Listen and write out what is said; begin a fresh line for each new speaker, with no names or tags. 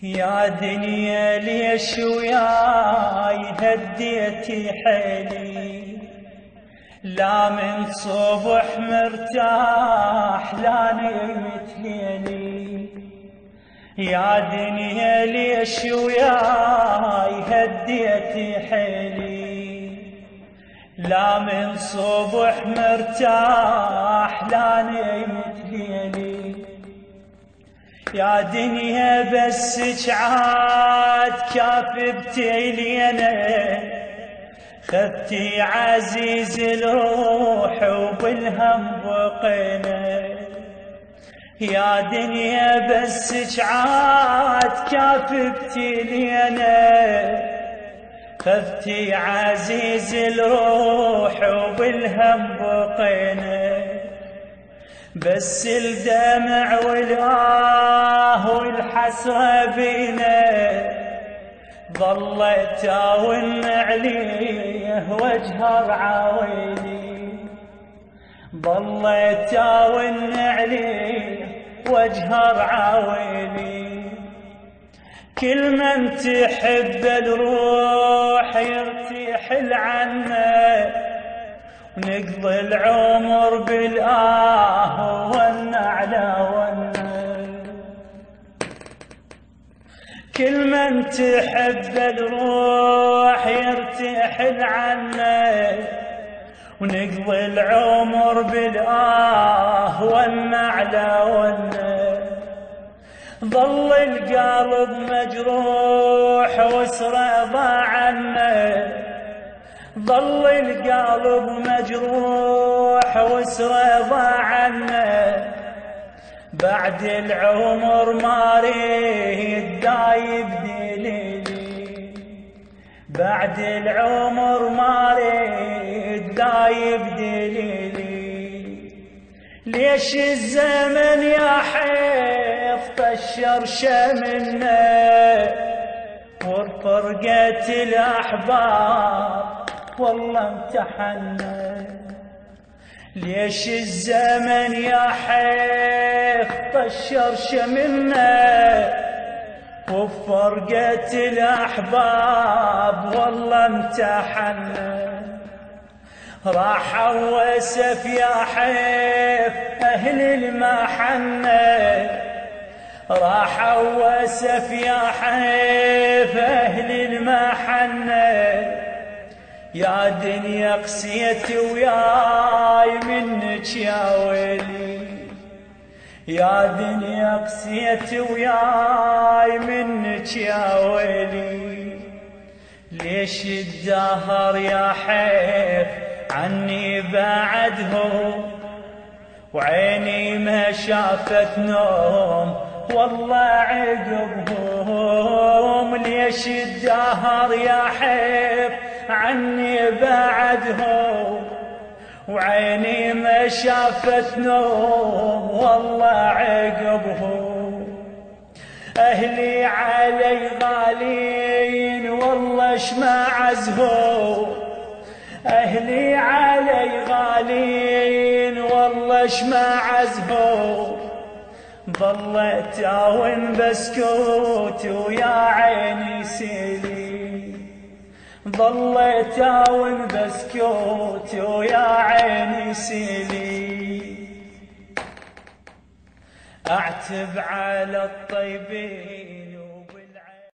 يا دنيا ليش وياي هديتي حيلي، لا من صبح مرتاح لا نمت ليلي. يا دنيا ليش وياي هديتي حيلي، لا من صبح مرتاح لا نمت ليلي. يا دنيا بس عاد كافبتي لينا، خذتي عزيز الروح وبالهم بقينا. يا دنيا بس عاد كافبتي لينا، خذتي عزيز الروح وبالهم بقينا. بس الدمع والآه والحسرة بينا، ظلت أون عليه وجهه عويلي، ظلت أون عليه وجهه عويلي. كل من تحب الروح يرتحل عنه، ونقضي العمر بالآه والنعلى والنعل. كل من تحب الروح يرتحل عنه، ونقضي العمر بالآه والنعلى والنعل. ظل القلب مجروح وسره ضاع عنه، ظل القلب مجروح وسره ضاع عنه. بعد العمر ما ريد دايب دليلي، بعد العمر ما ريد دايب دليلي. ليش الزمن يا حيف طشر شمنا، وفرقة الأحباب والله امتحنا. ليش الزمن يا حيف طشر شمنا، وفرقة الأحباب والله امتحنا. راح وسف يا حيف أهل المحنة، راح وسف يا حيف أهل المحنة. يا دنيا قسيت وياي منك يا ويلي، يا دنيا قسيت وياي منك يا ويلي. ليش الدهر يا حيف عني بعدهم، وعيني ما شافت نوم والله عقبهم. ليش الدهر يا حيف عني بعدهم، وعيني ما شافت نوم والله عقبهم. أهلي علي غالين والله شما عزهم، أهلي علي غالين والله شما عزهم. ظلت أون بسكوت ويا عيني سيلي، ظلت أون بسكوت ويا عيني سيلي. أعتب على الطيبين